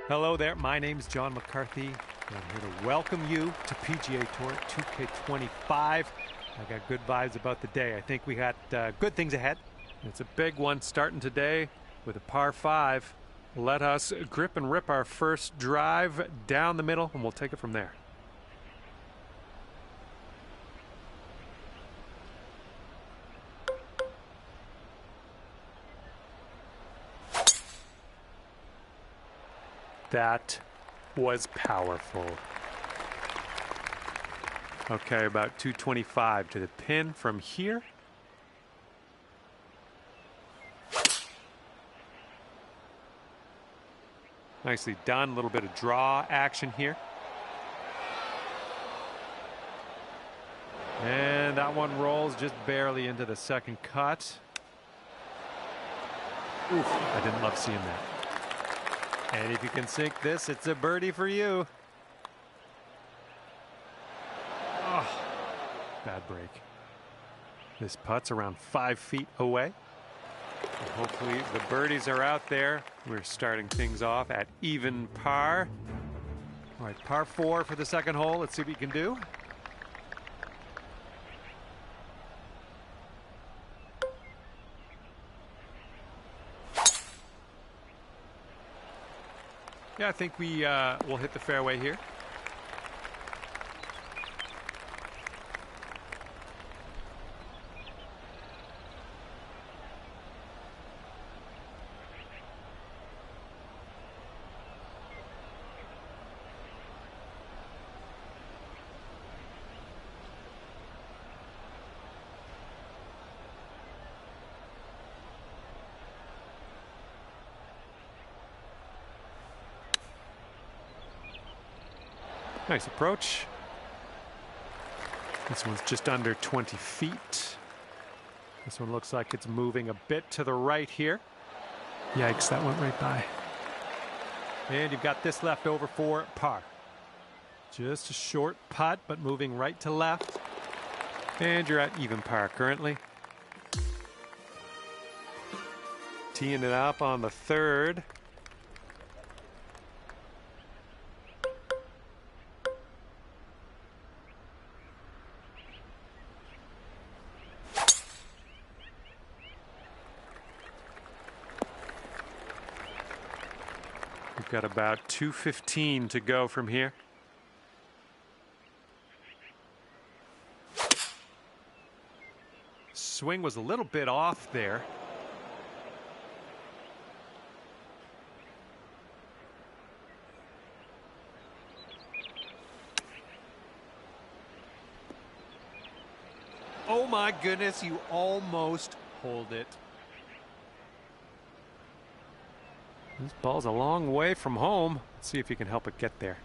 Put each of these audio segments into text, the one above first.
Hello there, my name's John McCarthy. I'm here to welcome you to PGA Tour 2K25. I got good vibes about the day. I think we got good things ahead. It's a big one starting today with a par 5. Let us grip and rip our first drive down the middle, and we'll take it from there. That was powerful. Okay, about 225 to the pin from here. Nicely done. A little bit of draw action here. And that one rolls just barely into the second cut. Oof, I didn't love seeing that. And if you can sink this, it's a birdie for you. Oh, bad break. This putt's around 5 feet away. And hopefully the birdies are out there. We're starting things off at even par. All right, par 4 for the second hole. Let's see what you can do. Yeah, I think we will hit the fairway here. Nice approach. This one's just under 20 feet. This one looks like it's moving a bit to the right here. Yikes, that went right by. And you've got this left over for par. Just a short putt, but moving right to left. And you're at even par currently. Teeing it up on the third. We've got about 215 to go from here. Swing was a little bit off there. Oh my goodness, you almost hold it. This ball's a long way from home. Let's see if you can help it get there.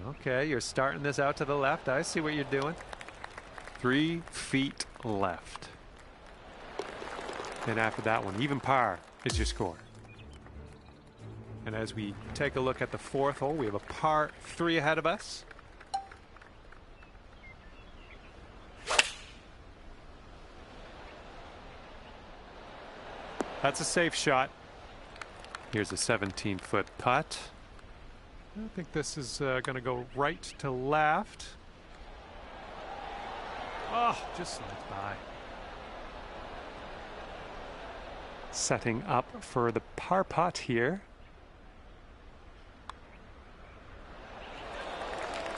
Okay, you're starting this out to the left. I see what you're doing. 3 feet left. And after that one, even par is your score. And as we take a look at the fourth hole, we have a par 3 ahead of us. That's a safe shot. Here's a 17-foot putt. I think this is going to go right to left. Oh, just slides by. Setting up for the par putt here.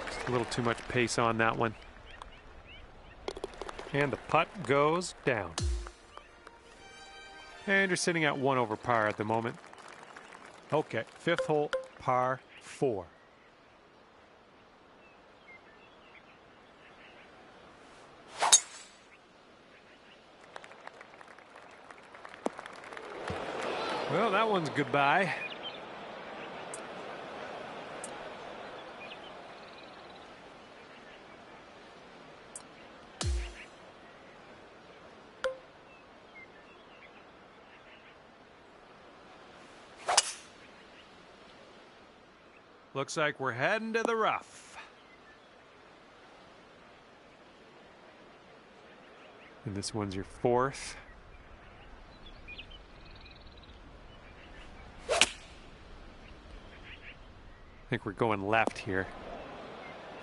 Just a little too much pace on that one. And the putt goes down. And you're sitting at 1 over par at the moment. Okay, fifth hole, par 4. Well, that one's goodbye. Looks like we're heading to the rough. And this one's your fourth. think we're going left here.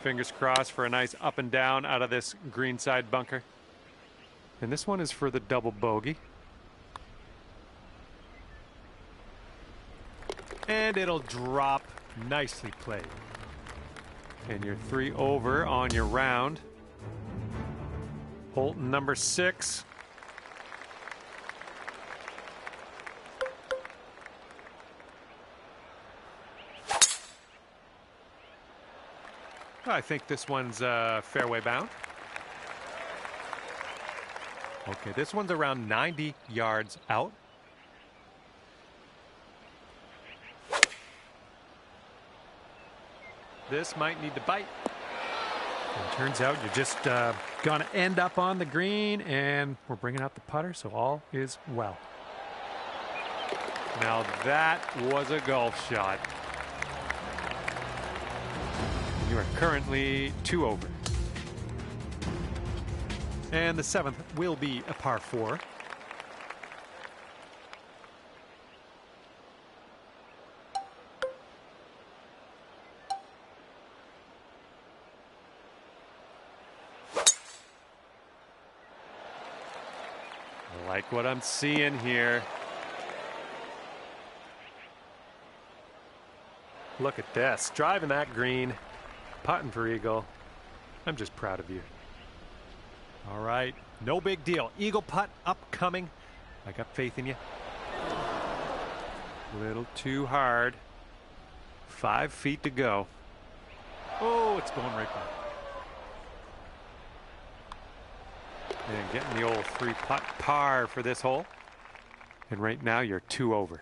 Fingers crossed for a nice up and down out of this greenside bunker. And this one is for the double bogey. And it'll drop. Nicely played. And you're 3 over on your round. Hole number 6. I think this one's fairway bound. Okay, this one's around 90 yards out. This might need to bite. And turns out you're just going to end up on the green, and we're bringing out the putter, so all is well. Now that was a golf shot. You are currently 2 over. And the 7th will be a par 4. I like what I'm seeing here. Look at this, driving that green, putting for eagle. I'm just proud of you. All right, no big deal. Eagle putt upcoming. I got faith in you. A little too hard. 5 feet to go. Oh, it's going right by. And getting the old 3-putt par for this hole. And right now you're 2 over.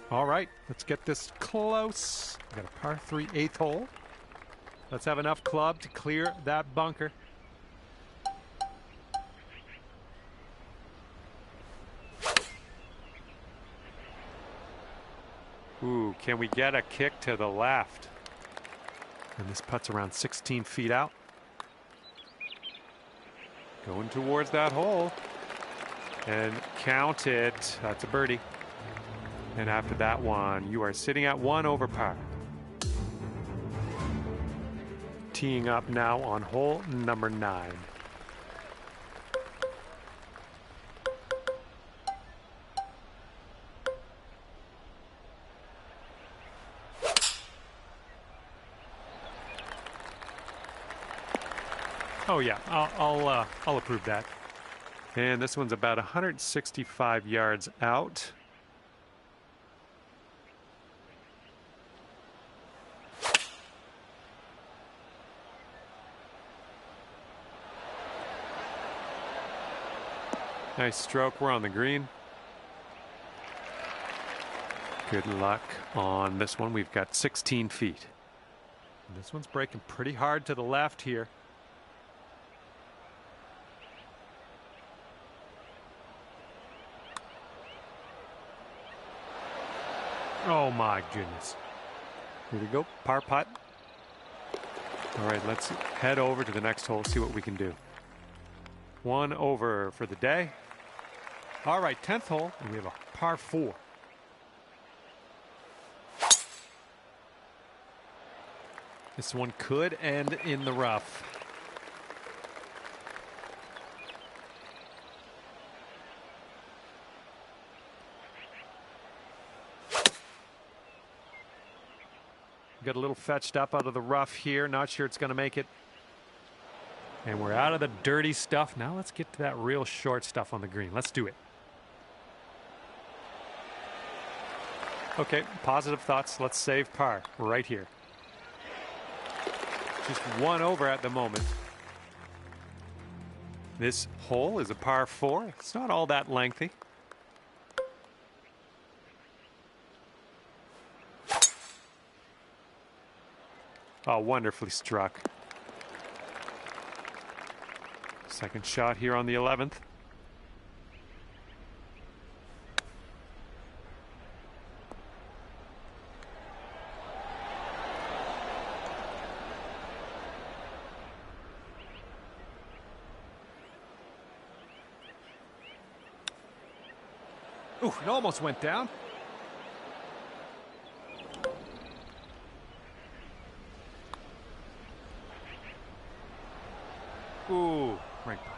All right, let's get this close. We got a par 3 8th hole. Let's have enough club to clear that bunker. Ooh, can we get a kick to the left? And this putt's around 16 feet out. Going towards that hole. And count it. That's a birdie. And after that one, you are sitting at 1 over par. Teeing up now on hole number 9. Oh yeah, I'll approve that. And this one's about 165 yards out. Nice stroke. We're on the green. Good luck on this one. We've got 16 feet. And this one's breaking pretty hard to the left here. Oh my goodness. Here we go. Par putt. All right, let's head over to the next hole, see what we can do. 1 over for the day. All right, 10th hole, and we have a par 4. This one could end in the rough. Got a little fetched up out of the rough here. Not sure it's going to make it. And we're out of the dirty stuff. Now let's get to that real short stuff on the green. Let's do it. Okay, positive thoughts. Let's save par right here. Just 1 over at the moment. This hole is a par 4. It's not all that lengthy. Oh, wonderfully struck. Second shot here on the 11th. Ooh, it almost went down. Ooh, right by.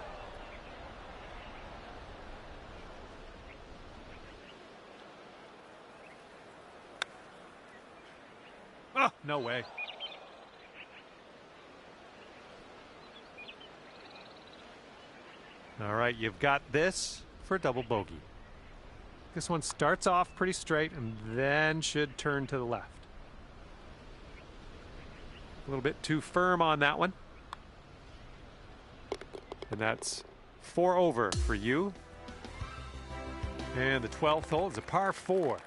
Oh, no way. All right, you've got this for a double bogey. This one starts off pretty straight and then should turn to the left. A little bit too firm on that one. And that's 4 over for you. And the 12th hole is a par 4.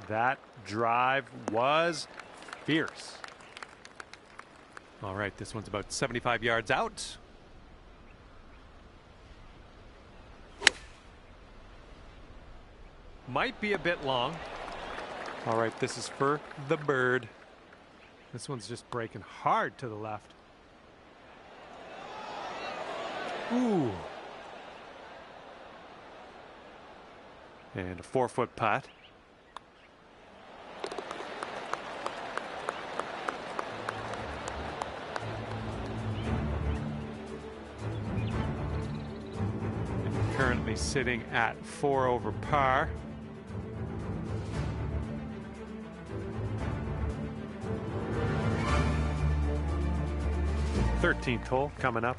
That drive was fierce. All right, this one's about 75 yards out. Might be a bit long. All right, this is for the bird. This one's just breaking hard to the left. Ooh. And a 4-foot putt. Currently sitting at 4 over par. The 13th hole coming up.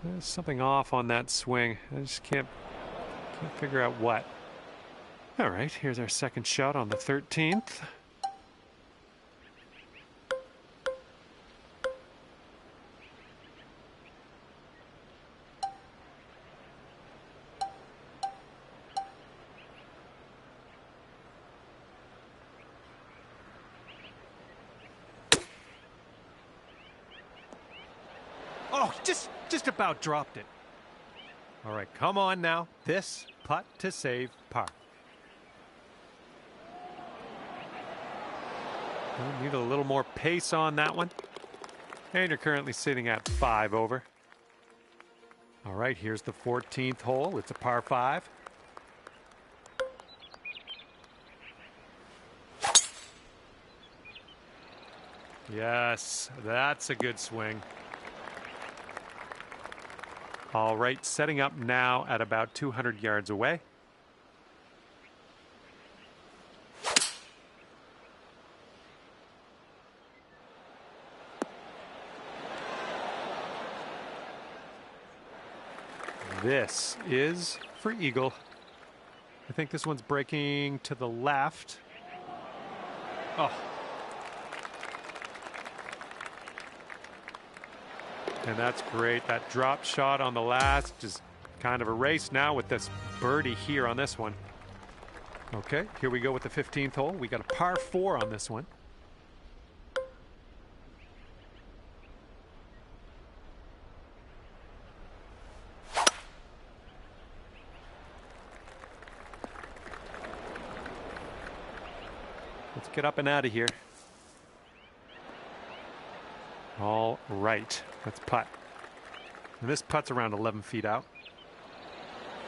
There's something off on that swing. I just can't figure out what. All right, here's our second shot on the 13th. Oh, just about dropped it. All right, come on now. This putt to save par. We need a little more pace on that one. And you're currently sitting at 5 over. All right, here's the 14th hole. It's a par 5. Yes, that's a good swing. All right, setting up now at about 200 yards away. This is for eagle. I think this one's breaking to the left. Oh. And that's great. That drop shot on the last is kind of a race now with this birdie here on this one. Okay, here we go with the 15th hole. We got a par 4 on this one. Let's get up and out of here. All right, let's putt. And this putt's around 11 feet out.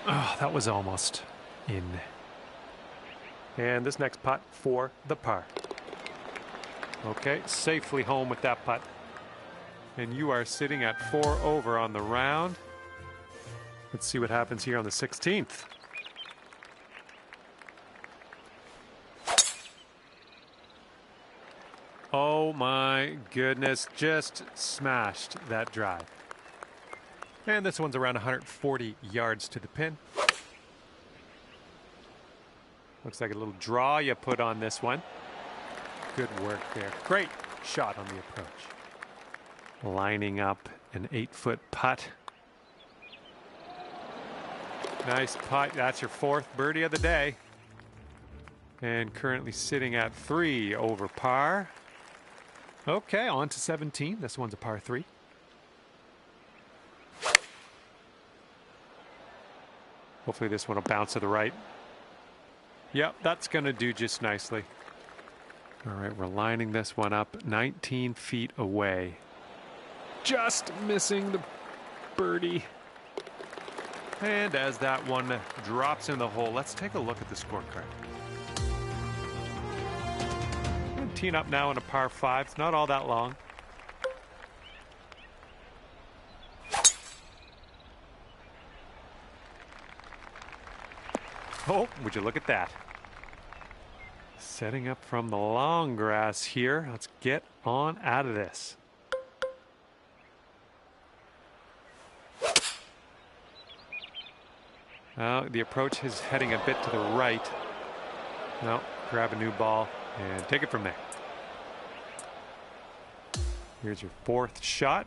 Oh, that was almost in. And this next putt for the par. Okay, safely home with that putt. And you are sitting at 4 over on the round. Let's see what happens here on the 16th. Oh my goodness, just smashed that drive. And this one's around 140 yards to the pin. Looks like a little draw you put on this one. Good work there. Great shot on the approach. Lining up an 8-foot putt. Nice putt. That's your 4th birdie of the day. And currently sitting at 3 over par. Okay, on to 17. This one's a par 3. Hopefully this one will bounce to the right. Yep, that's going to do just nicely. All right, we're lining this one up 19 feet away. Just missing the birdie. And as that one drops in the hole, let's take a look at the scorecard. Teeing up now in a par 5. It's not all that long. Oh, would you look at that? Setting up from the long grass here. Let's get on out of this. The approach is heading a bit to the right. No, grab a new ball and take it from there. Here's your 4th shot.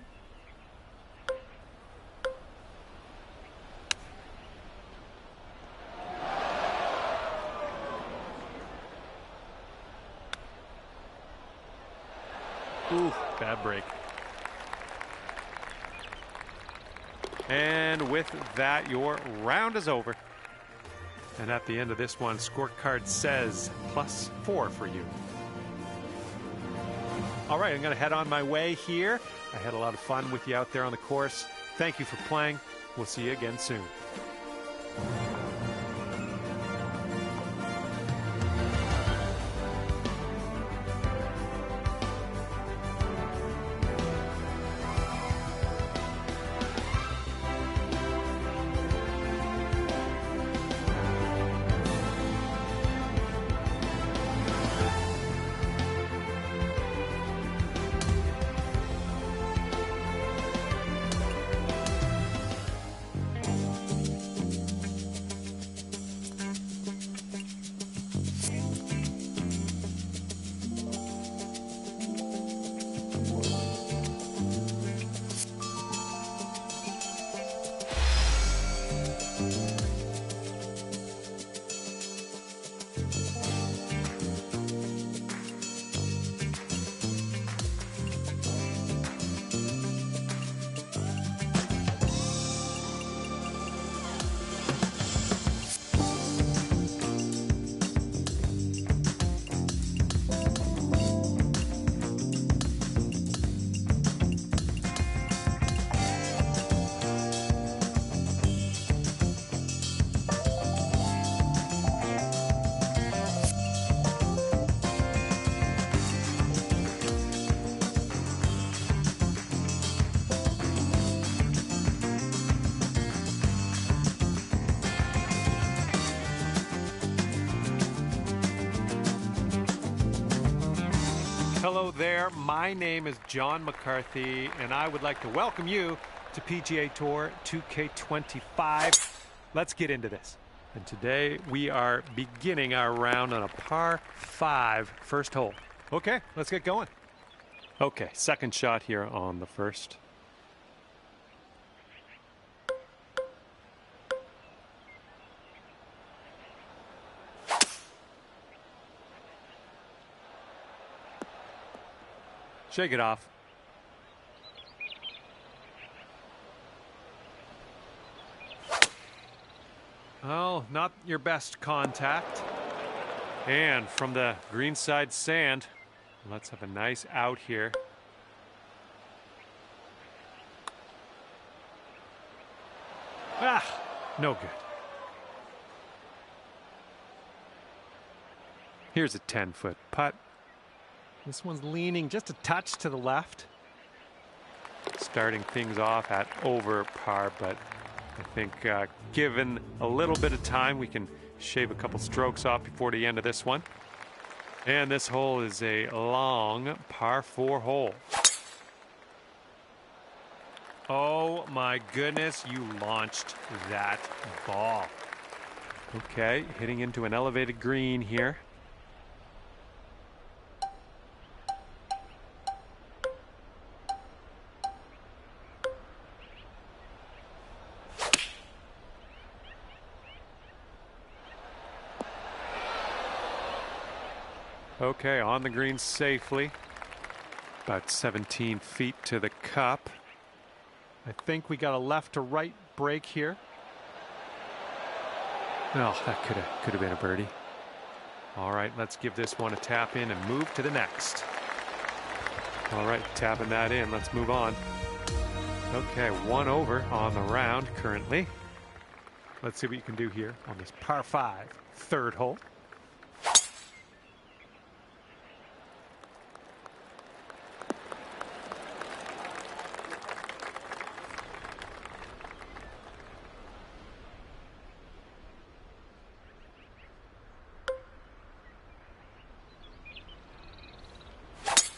Ooh, bad break. And with that, your round is over. And at the end of this one, scorecard says +4 for you. All right, I'm going to head on my way here. I had a lot of fun with you out there on the course. Thank you for playing. We'll see you again soon. Hello there, my name is John McCarthy, and I would like to welcome you to PGA Tour 2K25. Let's get into this. And today we are beginning our round on a par 5 first hole. Okay, let's get going. Okay, second shot here on the first. Shake it off. Oh, not your best contact. And from the greenside sand, let's have a nice out here. Ah, no good. Here's a 10-foot putt. This one's leaning just a touch to the left. Starting things off at over par, but I think given a little bit of time, we can shave a couple strokes off before the end of this one. And this hole is a long par 4 hole. Oh my goodness, you launched that ball. Okay, hitting into an elevated green here. Okay, on the green safely. About 17 feet to the cup. I think we got a left to right break here. Oh, that could have been a birdie. All right, let's give this one a tap in and move to the next. All right, tapping that in. Let's move on. Okay, 1 over on the round currently. Let's see what you can do here on this par 5, third hole.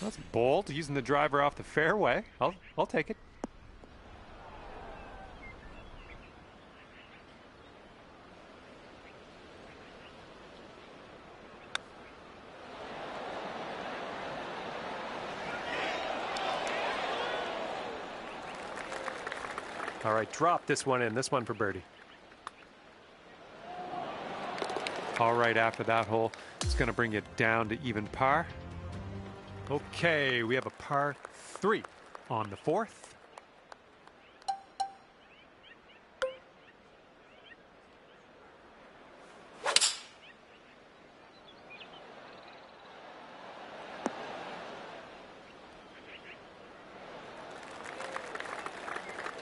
That's bold, using the driver off the fairway. I'll take it. All right, drop this one in. This one for birdie. All right, after that hole, it's going to bring it down to even par. Okay, we have a par 3 on the 4th.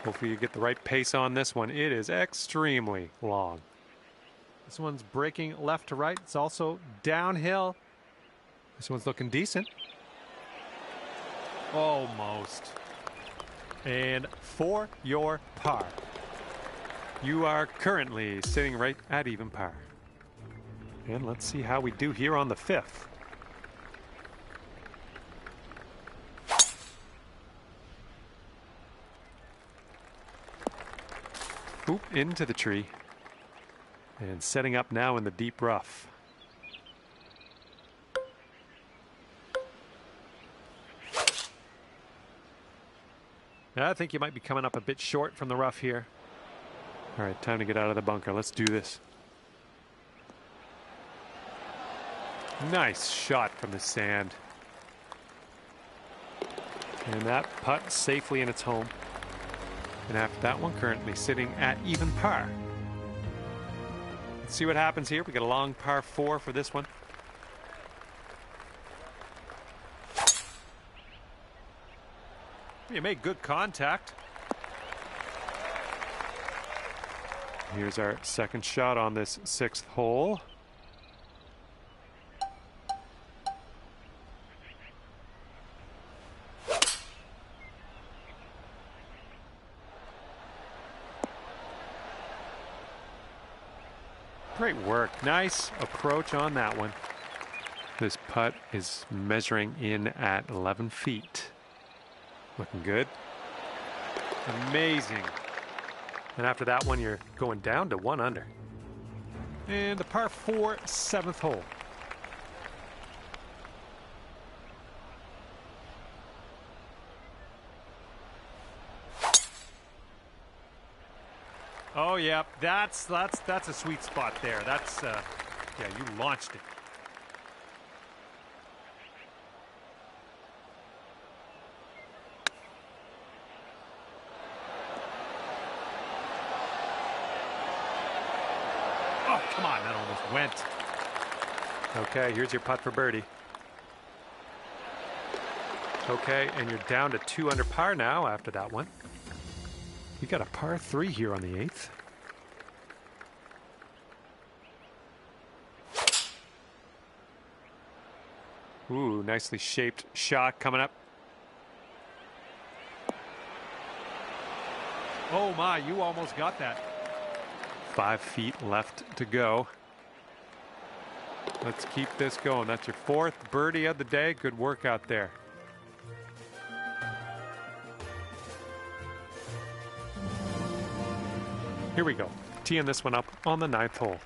Hopefully you get the right pace on this one. It is extremely long. This one's breaking left to right. It's also downhill. This one's looking decent. Almost. And for your par, you are currently sitting right at even par. And let's see how we do here on the 5th. Oop, into the tree. And setting up now in the deep rough. I think you might be coming up a bit short from the rough here. All right, time to get out of the bunker. Let's do this. Nice shot from the sand. And that putt safely in its home. And after that one, currently sitting at even par. Let's see what happens here. We got a long par 4 for this one. You made good contact. Here's our second shot on this 6th hole. Great work. Nice approach on that one. This putt is measuring in at 11 feet. Looking good. Amazing. And after that one, you're going down to 1 under. And the par 4, 7th hole. Oh yeah, that's a sweet spot there. That's yeah, you launched it. Oh, come on, that almost went. Okay, here's your putt for birdie. Okay, and you're down to 2 under par now after that one. You got a par 3 here on the 8th. Ooh, nicely shaped shot coming up. Oh my, you almost got that. 5 feet left to go. Let's keep this going. That's your 4th birdie of the day. Good work out there. Here we go. Teeing this one up on the 9th hole.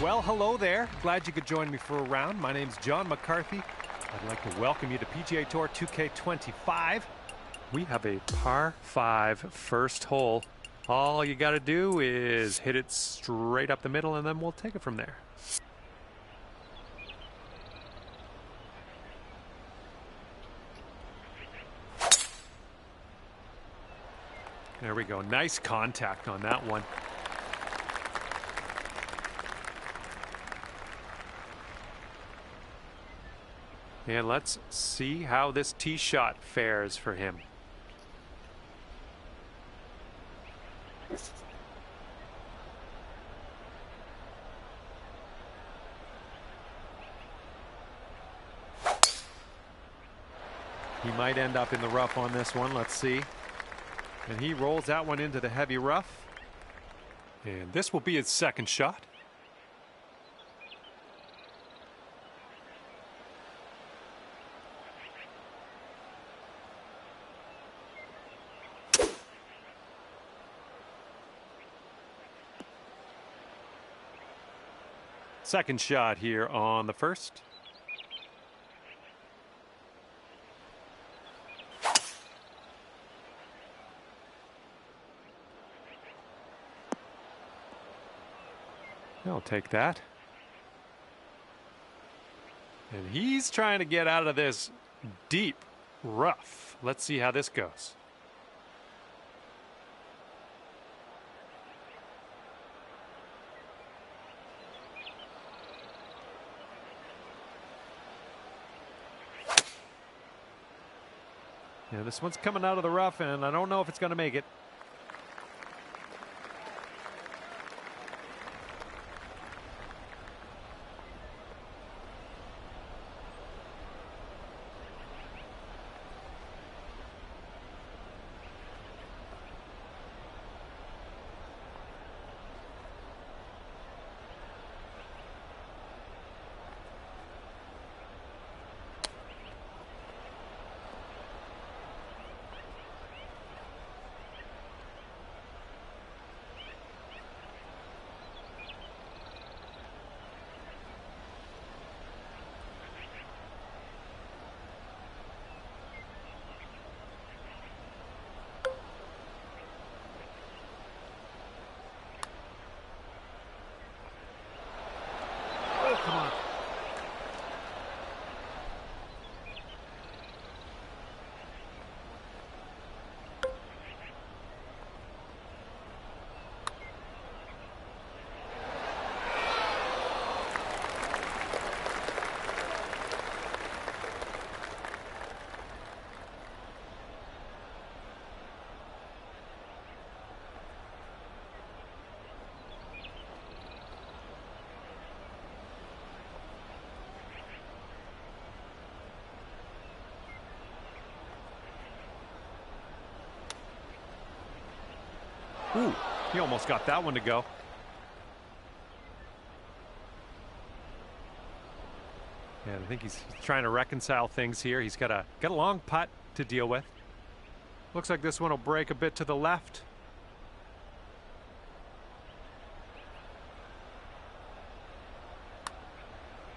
Well, hello there. Glad you could join me for a round. My name's John McCarthy. I'd like to welcome you to PGA Tour 2K25. We have a par 5 first hole. All you got to do is hit it straight up the middle, and then we'll take it from there. There we go. Nice contact on that one. And let's see how this tee shot fares for him. He might end up in the rough on this one. Let's see. And he rolls that one into the heavy rough. And this will be his second shot. Second shot here on the first. I'll take that. And he's trying to get out of this deep rough. Let's see how this goes. Yeah, this one's coming out of the rough, and I don't know if it's going to make it. Come on. Ooh, he almost got that one to go. And I think he's trying to reconcile things here. He's got a long putt to deal with. Looks like this one will break a bit to the left.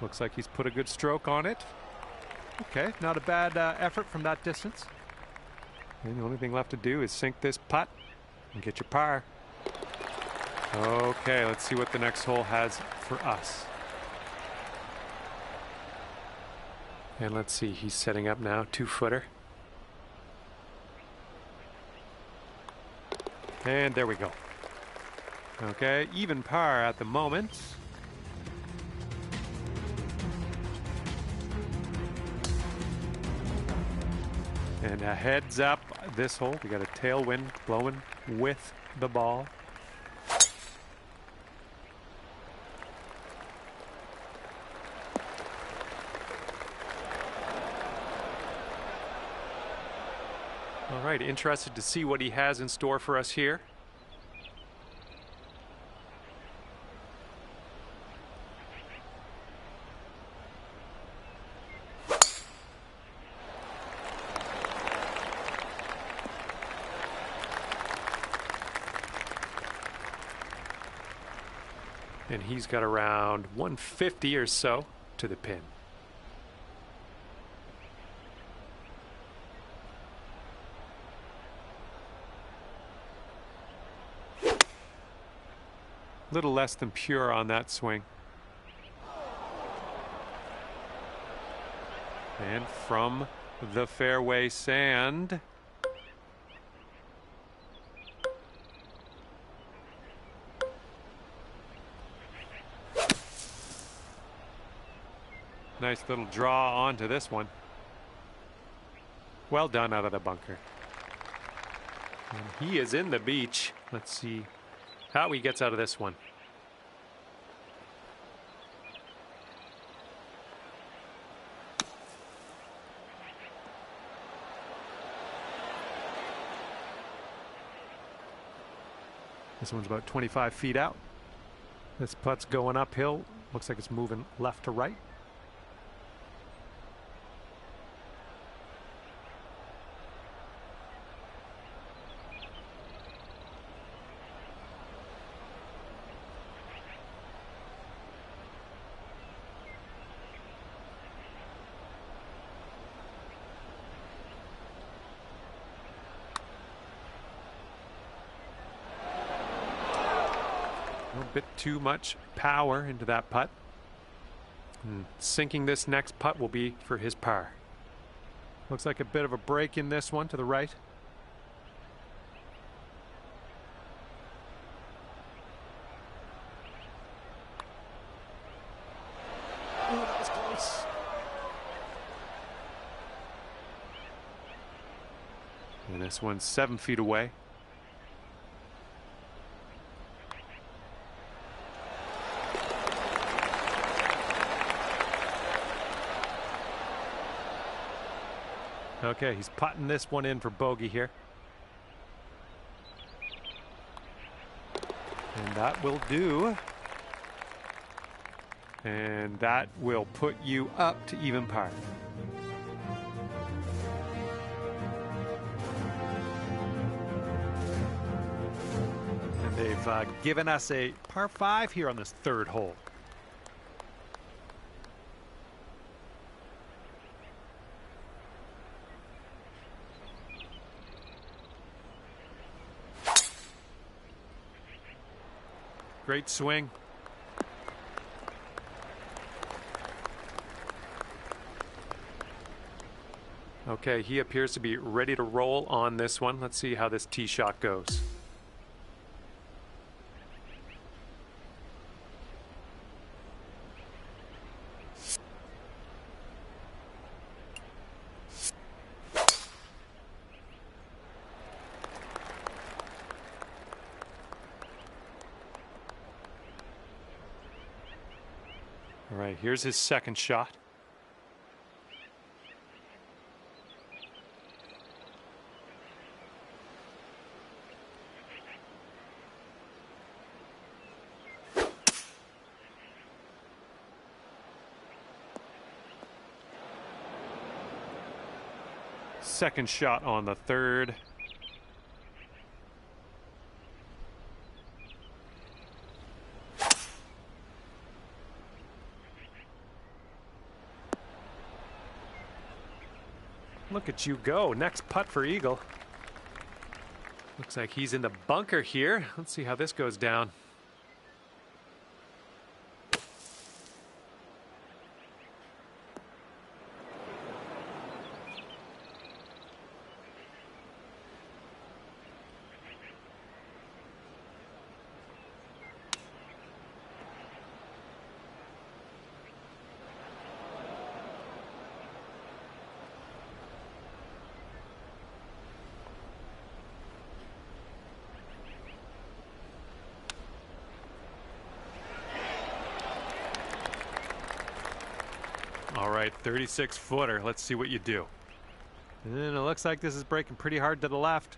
Looks like he's put a good stroke on it. Okay, not a bad effort from that distance. And the only thing left to do is sink this putt and get your par. Okay, let's see what the next hole has for us. And let's see, he's setting up now, 2-footer. And there we go. Okay, even par at the moment. And a heads up this hole. We got a tailwind blowing with the ball. All right, interested to see what he has in store for us here. And he's got around 150 or so to the pin. Little less than pure on that swing. And from the fairway sand. Nice little draw onto this one. Well done out of the bunker. And he is in the beach. Let's see how he gets out of this one. This one's about 25 feet out. This putt's going uphill. Looks like it's moving left to right. A bit too much power into that putt. And sinking this next putt will be for his par. Looks like a bit of a break in this one to the right. Oh, that was close. And this one's 7 feet away. Okay, he's putting this one in for bogey here. And that will do. And that will put you up to even par. And they've given us a par 5 here on this third hole. Great swing. Okay, he appears to be ready to roll on this one. Let's see how this tee shot goes. All right, here's his second shot. Second shot on the third. Look at you go. Next putt for Eagle. Looks like he's in the bunker here. Let's see how this goes down. All right, 36-footer. Let's see what you do. And it looks like this is breaking pretty hard to the left.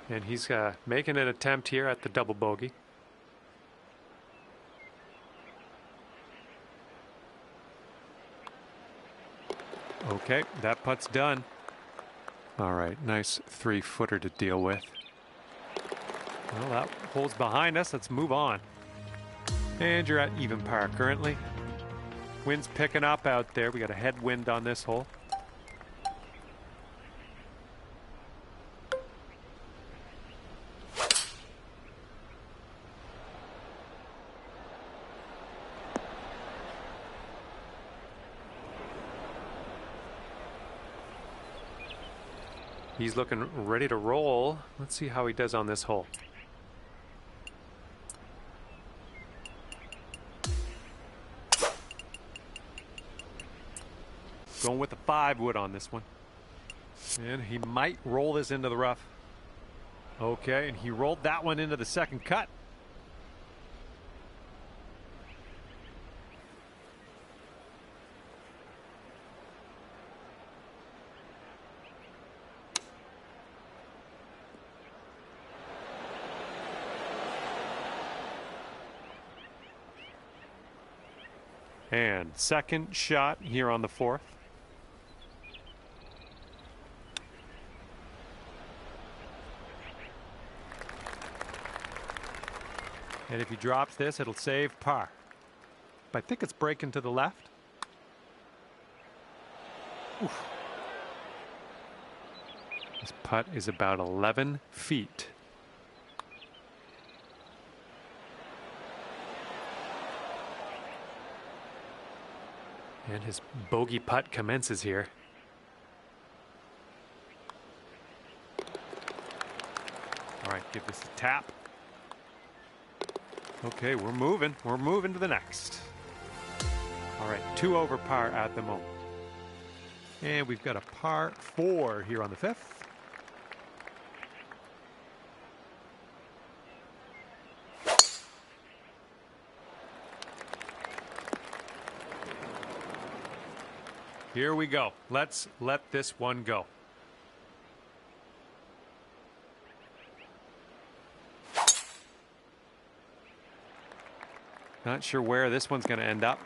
And he's making an attempt here at the double bogey. Okay, that putt's done. All right, nice 3-footer to deal with. Well, that hole's behind us. Let's move on. And you're at even par currently. Wind's picking up out there. We got a headwind on this hole. He's looking ready to roll. Let's see how he does on this hole. Going with the 5-wood on this one. And he might roll this into the rough. Okay, and he rolled that one into the second cut. And second shot here on the 4th. And if he drops this, it'll save par. But I think it's breaking to the left. Oof. This putt is about 11 feet. And his bogey putt commences here. All right, give this a tap. Okay, we're moving. We're moving to the next. All right, 2 over par at the moment. And we've got a par 4 here on the 5th. Here we go. Let's let this one go. Not sure where this one's going to end up.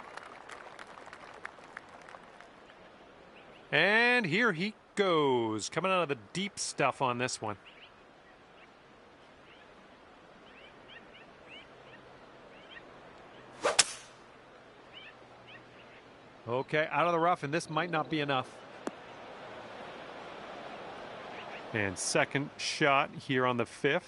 And here he goes, coming out of the deep stuff on this one. Okay, out of the rough, and this might not be enough. And second shot here on the 5th.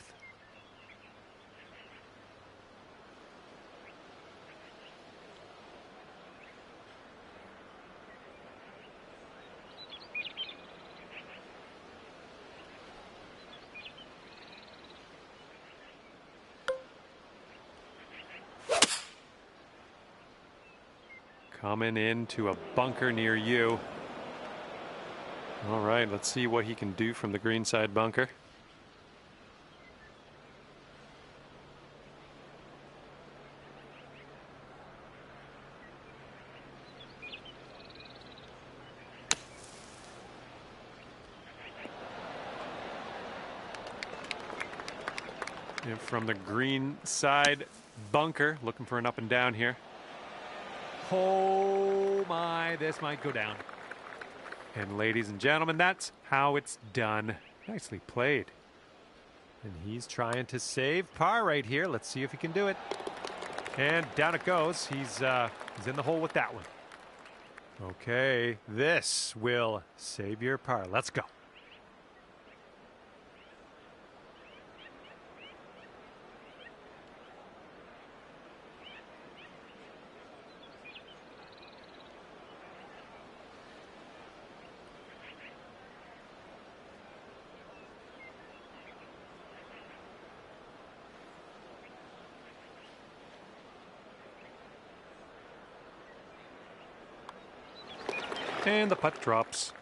Coming into a bunker near you. All right, let's see what he can do from the greenside bunker. And from the green side bunker, looking for an up and down here. Oh my, this might go down. And ladies and gentlemen, that's how it's done. Nicely played. And he's trying to save par right here. Let's see if he can do it. And down it goes. He's in the hole with that one. Okay, this will save your par. Let's go. And the putt drops.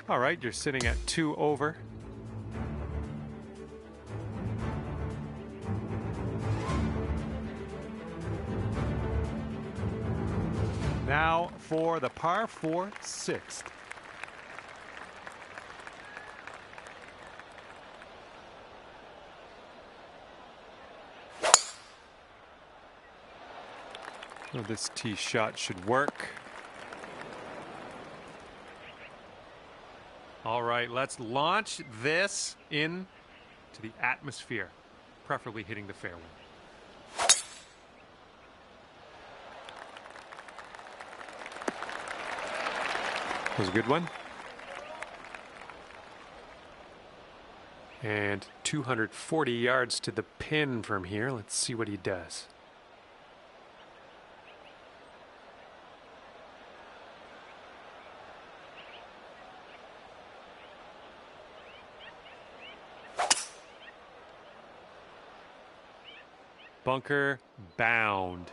All right, you're sitting at 2 over. Now for the par 4 6th. So this tee shot should work. All right, let's launch this in to the atmosphere, preferably hitting the fairway. That was a good one. And 240 yards to the pin from here. Let's see what he does. Bunker bound.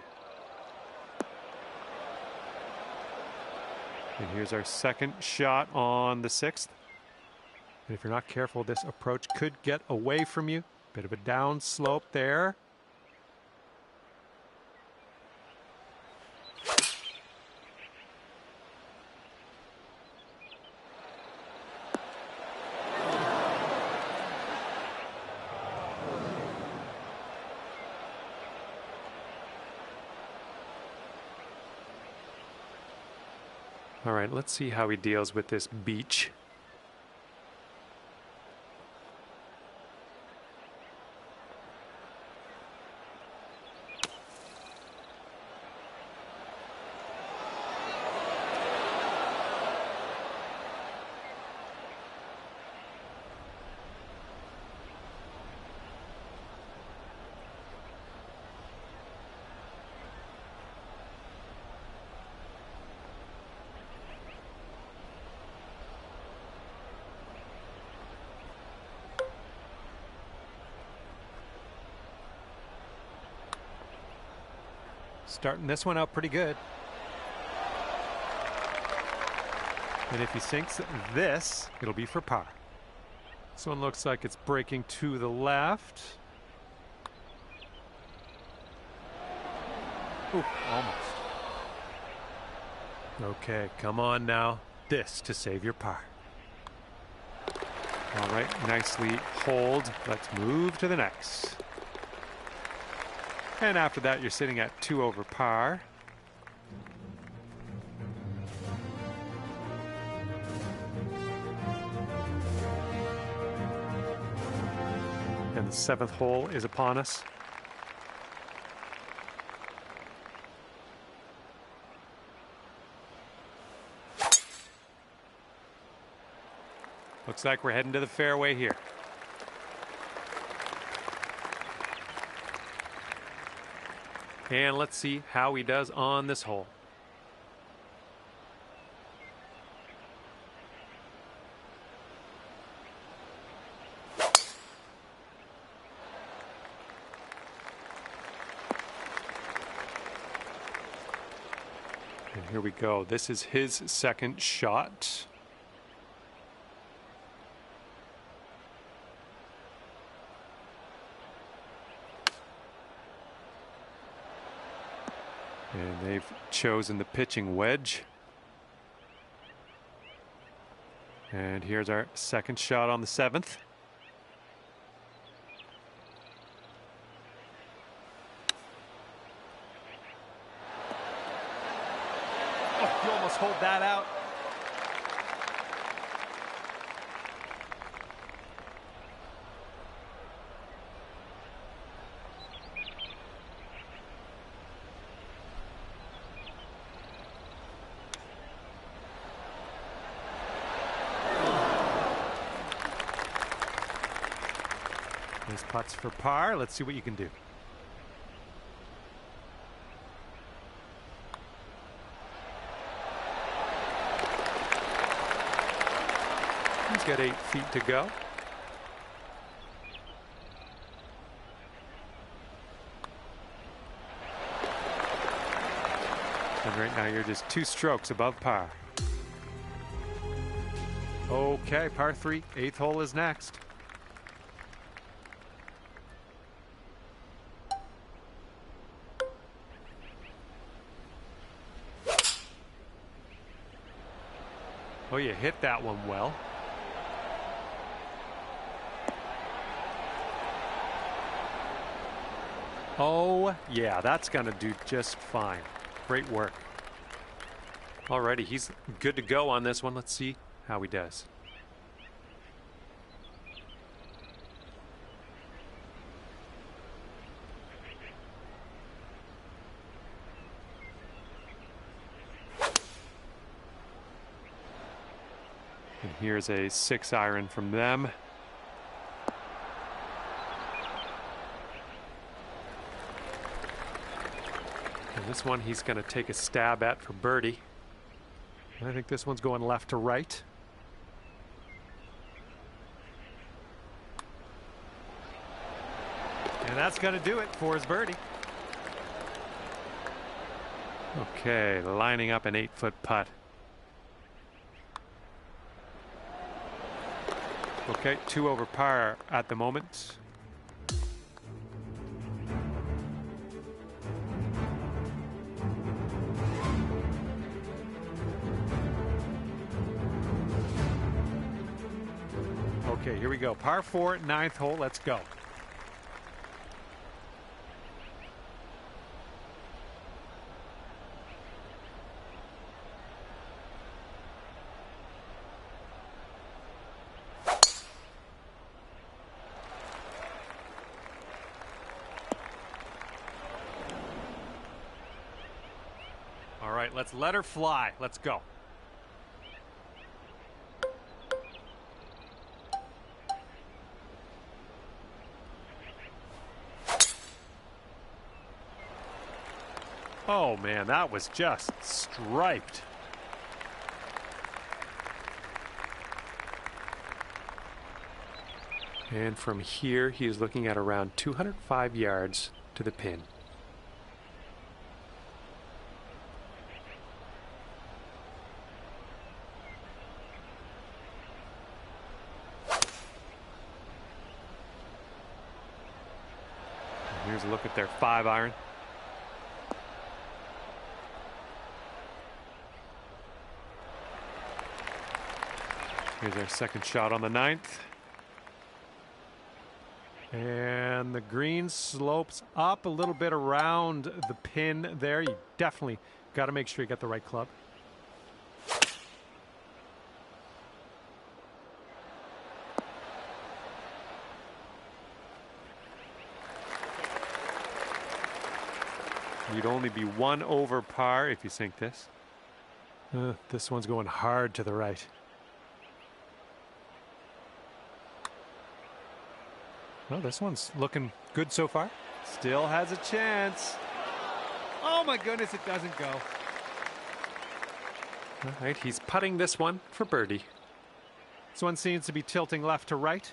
And here's our second shot on the 6th. And if you're not careful, this approach could get away from you. Bit of a down slope there. All right, let's see how he deals with this beach. Starting this one out pretty good. And if he sinks this, it'll be for par. This one looks like it's breaking to the left. Ooh, almost. Okay, come on now. This to save your par. All right, nicely hold. Let's move to the next. And after that, you're sitting at 2 over par. And the 7th hole is upon us. Looks like we're heading to the fairway here. And let's see how he does on this hole. And here we go. This is his second shot. And they've chosen the pitching wedge. And here's our second shot on the 7th. Oh, you almost hold that out. Nice putts for par. Let's see what you can do. He's got 8 feet to go. And right now you're just 2 strokes above par. Okay, par 3, 8th hole is next. Oh, you hit that one well. Oh, yeah, that's going to do just fine. Great work. Alrighty, he's good to go on this one. Let's see how he does. And here's a 6-iron from them. And this one he's going to take a stab at for birdie. I think this one's going left to right. And that's going to do it for his birdie. Okay, lining up an 8-foot putt. Okay, 2 over par at the moment. Okay, here we go. Par 4, 9th hole. Let's go. All right, let's let her fly. Let's go. Oh man, that was just striped. And from here, he is looking at around 205 yards to the pin. And here's a look at their 5-iron. Here's our second shot on the 9th. And the green slopes up a little bit around the pin there. You definitely got to make sure you get the right club. You'd only be 1 over par if you sink this. This one's going hard to the right. Well, this one's looking good so far. Still has a chance. Oh my goodness, it doesn't go. All right, he's putting this one for birdie. This one seems to be tilting left to right.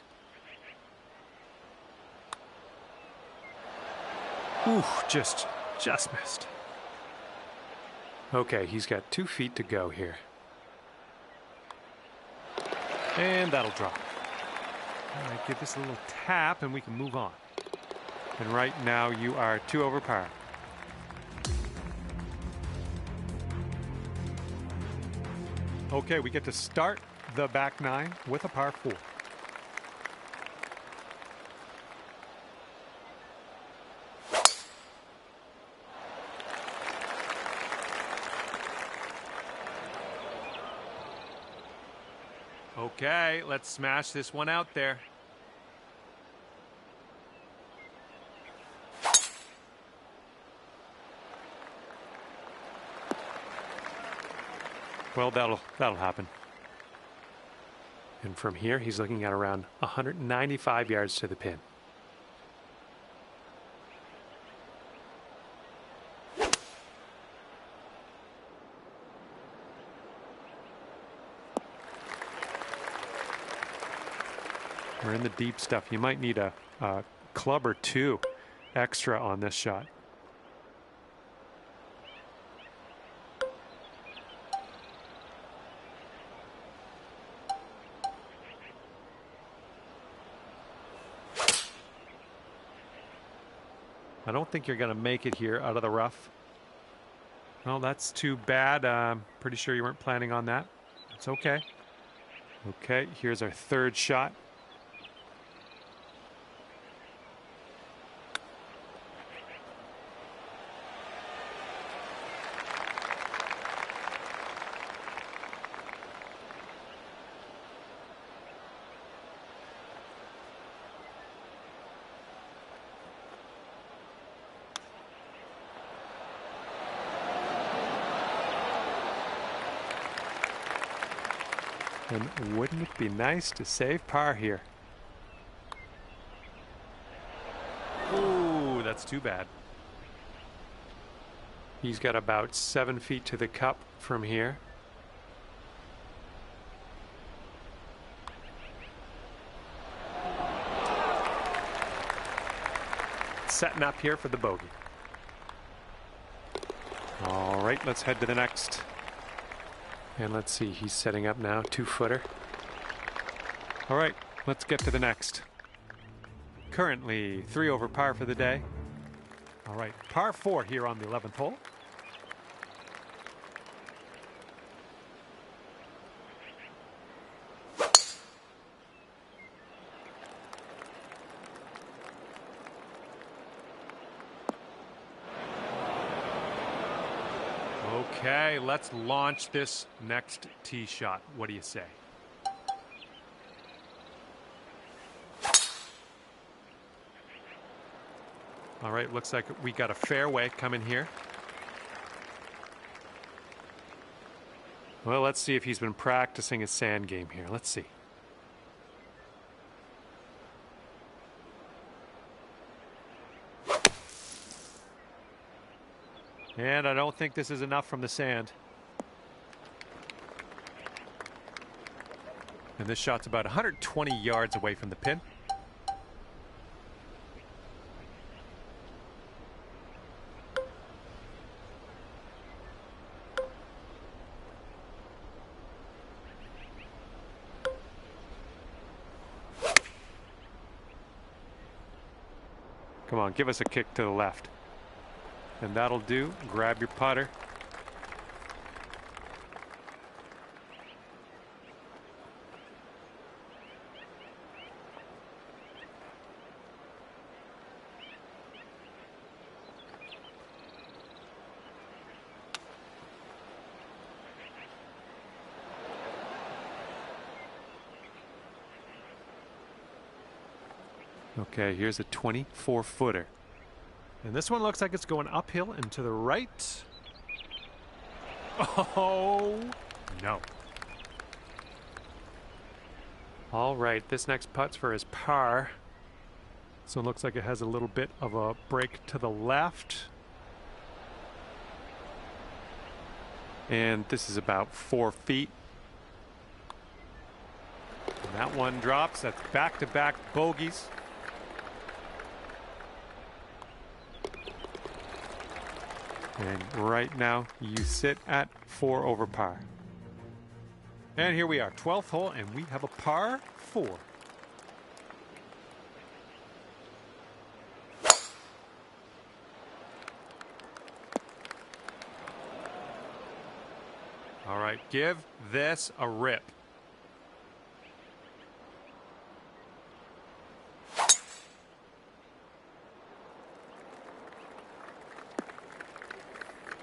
Ooh, just missed. Okay, he's got 2 feet to go here. And that'll drop. All right, give this a little tap and we can move on. And right now you are 2 over par. Okay, we get to start the back 9 with a par 4. Okay, let's smash this one out there. Well, that'll happen. And from here, he's looking at around 195 yards to the pin. We're in the deep stuff. You might need a club or 2 extra on this shot. I don't think you're going to make it here out of the rough. Well, that's too bad. Pretty sure you weren't planning on that. It's okay. Okay, here's our 3rd shot. And wouldn't it be nice to save par here? Ooh, that's too bad. He's got about 7 feet to the cup from here. Setting up here for the bogey. All right, let's head to the next. And let's see, he's setting up now, 2-footer. All right, let's get to the next. Currently 3 over par for the day. All right, par 4 here on the 11th hole. Okay, let's launch this next tee shot. What do you say? All right, looks like we got a fairway coming here. Well, let's see if he's been practicing his sand game here. Let's see. And I don't think this is enough from the sand. And this shot's about 120 yards away from the pin. Come on, give us a kick to the left. And that'll do. Grab your putter. Okay, here's a 24-footer. And this one looks like it's going uphill and to the right. Oh, no. All right, this next putt's for his par. So it looks like it has a little bit of a break to the left. And this is about 4 feet. And that one drops. That's back-to-back bogeys. And right now, you sit at 4 over par. And here we are, 12th hole, and we have a par 4. All right, give this a rip.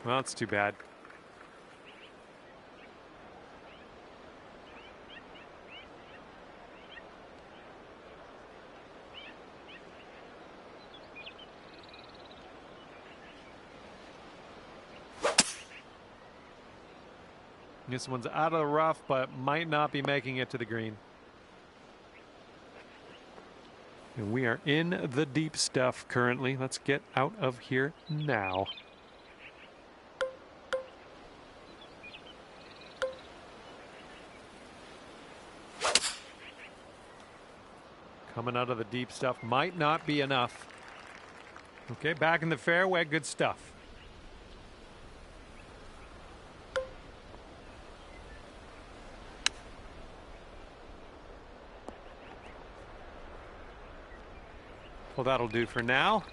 Well, it's too bad. This one's out of the rough, but might not be making it to the green. And we are in the deep stuff currently. Let's get out of here now. Coming out of the deep stuff might not be enough. Okay, back in the fairway, good stuff. Well, that'll do for now.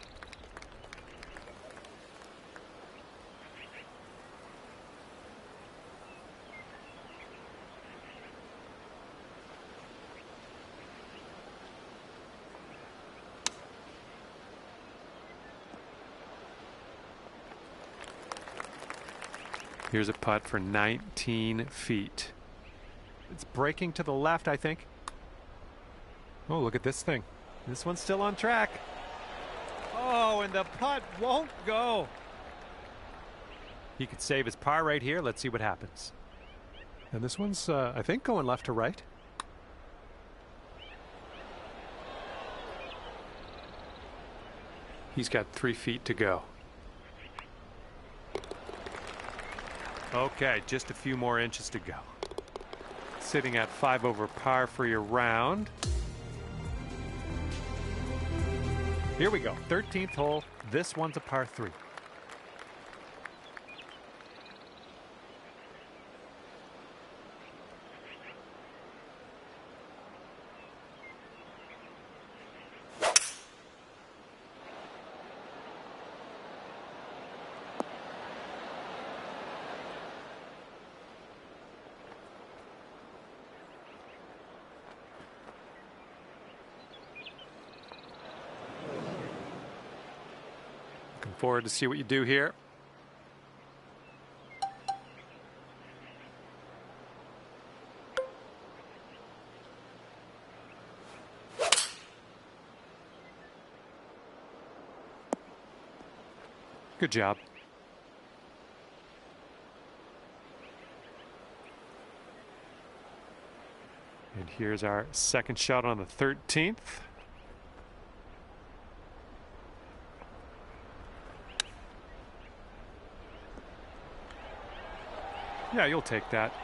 Here's a putt for 19 feet. It's breaking to the left, I think. Oh, look at this thing. This one's still on track. Oh, and the putt won't go. He could save his par right here. Let's see what happens. And this one's, I think, going left to right. He's got 3 feet to go. Okay, just a few more inches to go. Sitting at 5 over par for your round. Here we go, 13th hole. This one's a par 3. Looking forward to see what you do here. Good job. And here's our second shot on the 13th. Yeah, you'll take that.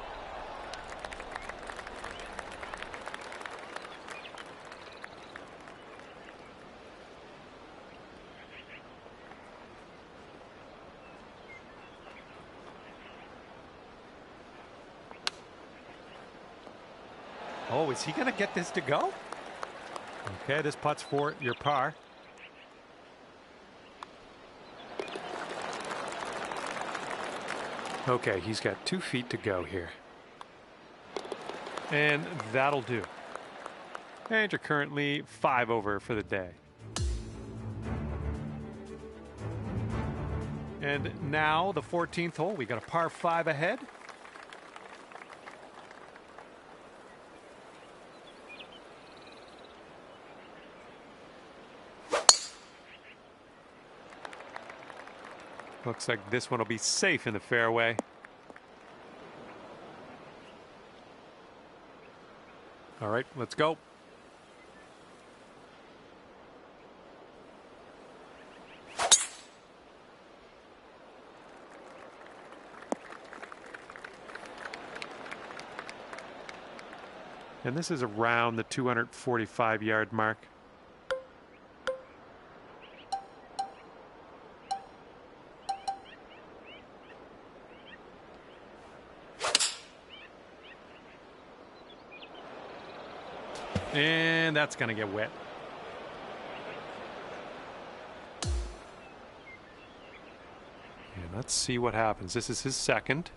Oh, is he going to get this to go? Okay, this putt's for your par. Okay, he's got 2 feet to go here. And that'll do. And you're currently 5 over for the day. And now the 14th hole. We got a par 5 ahead. Looks like this one will be safe in the fairway. All right, let's go. And this is around the 245-yard mark. And that's going to get wet. And let's see what happens. This is his second.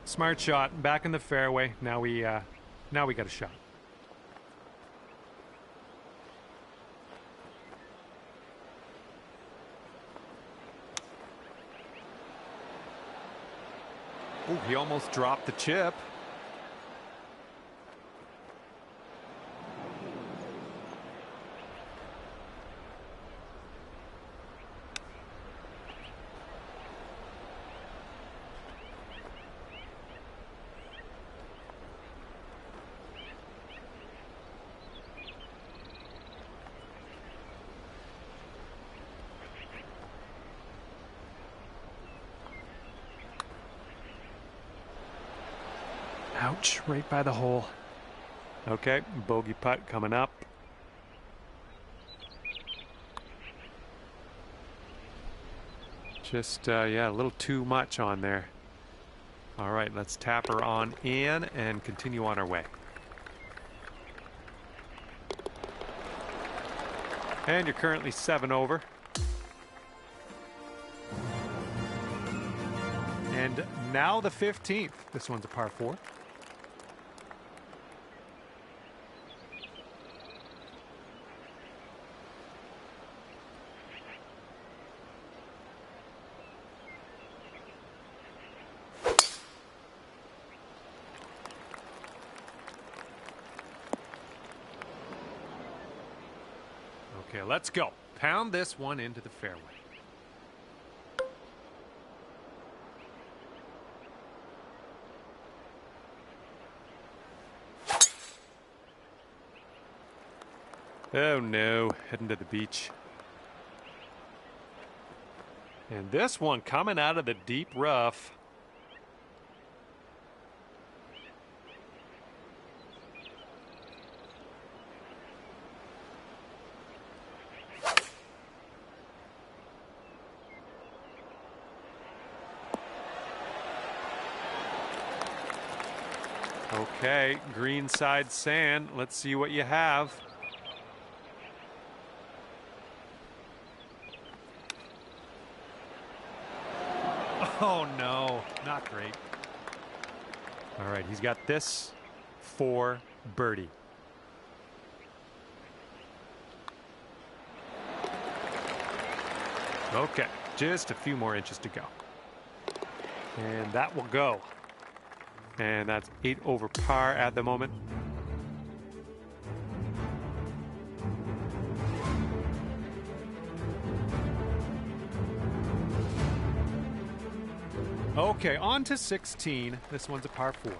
Smart shot. Back in the fairway. Now we got a shot. Oh, he almost dropped the chip. Ouch, right by the hole. Okay, bogey putt coming up. Just, yeah, a little too much on there. All right, let's tap her on in and continue on our way. And you're currently 7 over. And now the 15th. This one's a par 4. Okay, let's go. Pound this one into the fairway. Oh no, heading to the beach. And this one coming out of the deep rough. Okay, green side sand. Let's see what you have. Oh no, not great. All right, he's got this for birdie. Okay, just a few more inches to go. And that will go. And that's 8 over par at the moment. Okay, on to 16. This one's a par 4.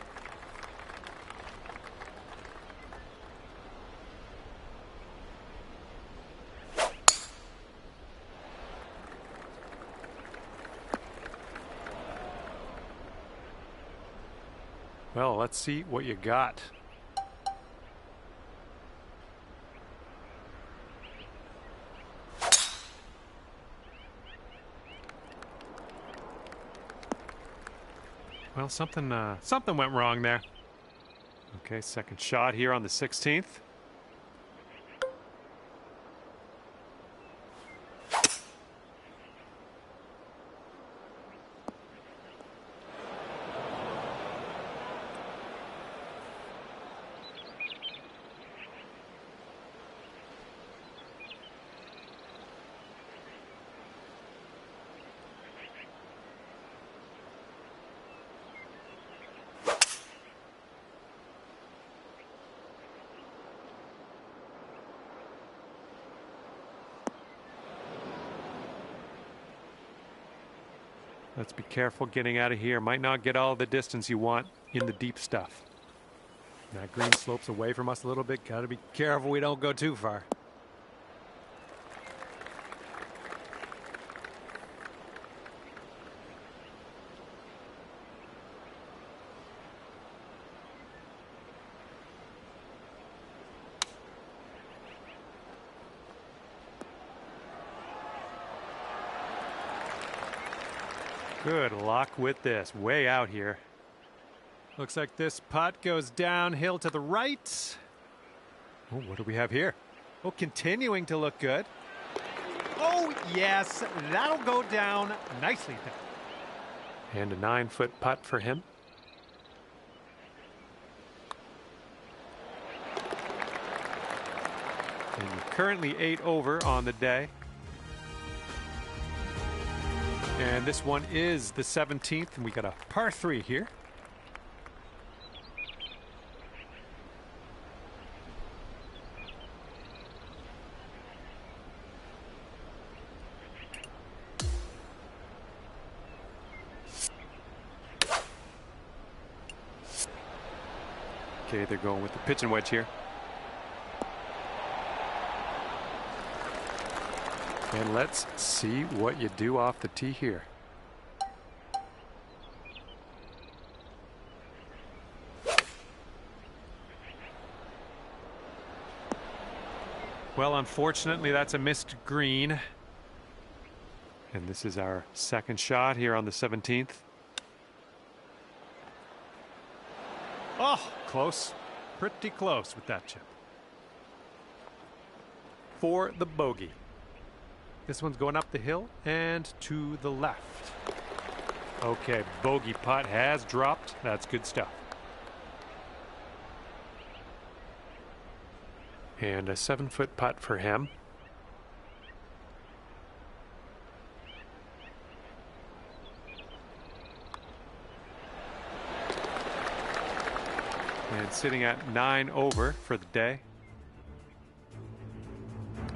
Well, let's see what you got. Well, something went wrong there. Okay, second shot here on the 16th. Let's be careful getting out of here. Might not get all the distance you want in the deep stuff. That green slopes away from us a little bit. Got to be careful we don't go too far. Good luck with this. Way out here. Looks like this putt goes downhill to the right. Oh, what do we have here? Oh, continuing to look good. Oh, yes. That'll go down nicely then. And a 9-foot putt for him. And you're currently 8 over on the day. And this one is the 17th, and we got a par 3 here. Okay, they're going with the pitching wedge here. And let's see what you do off the tee here. Well, unfortunately, that's a missed green. And this is our second shot here on the 17th. Oh, close. Pretty close with that chip. for the bogey. This one's going up the hill and to the left. Okay, bogey putt has dropped. That's good stuff. And a 7-foot putt for him. And sitting at 9 over for the day.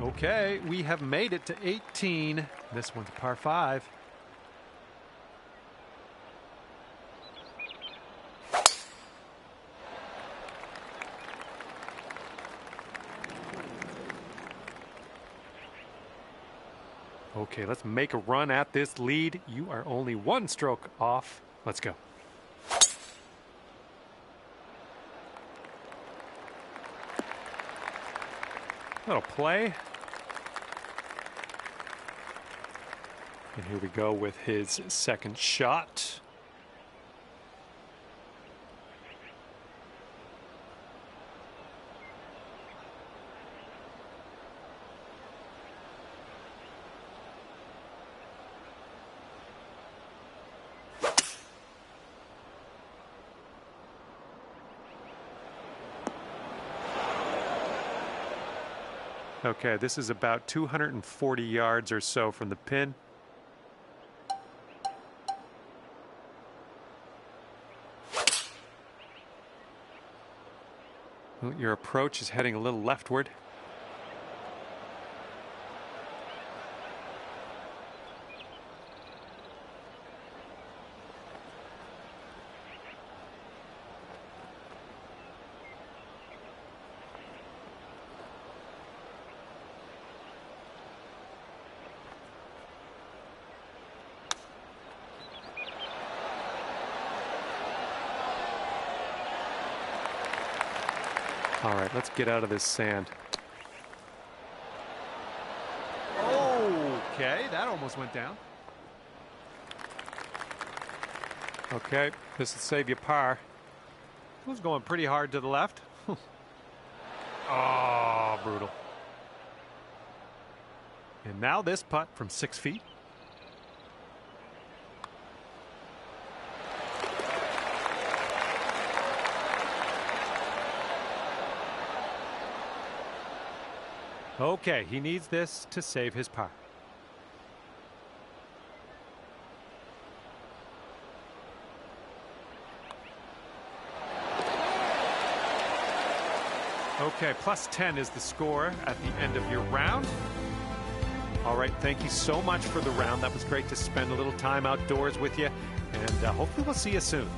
Okay, we have made it to 18. This one's a par 5. Okay, let's make a run at this lead. You are only 1 stroke off. Let's go. Little play. And here we go with his second shot. Okay, this is about 240 yards or so from the pin. Well, your approach is heading a little leftward. All right, let's get out of this sand. Okay, that almost went down. Okay, this will save you par. It was going pretty hard to the left. Oh, brutal. And now this putt from 6 feet. Okay, he needs this to save his par. Okay, plus 10 is the score at the end of your round. All right, thank you so much for the round. That was great to spend a little time outdoors with you, and hopefully we'll see you soon.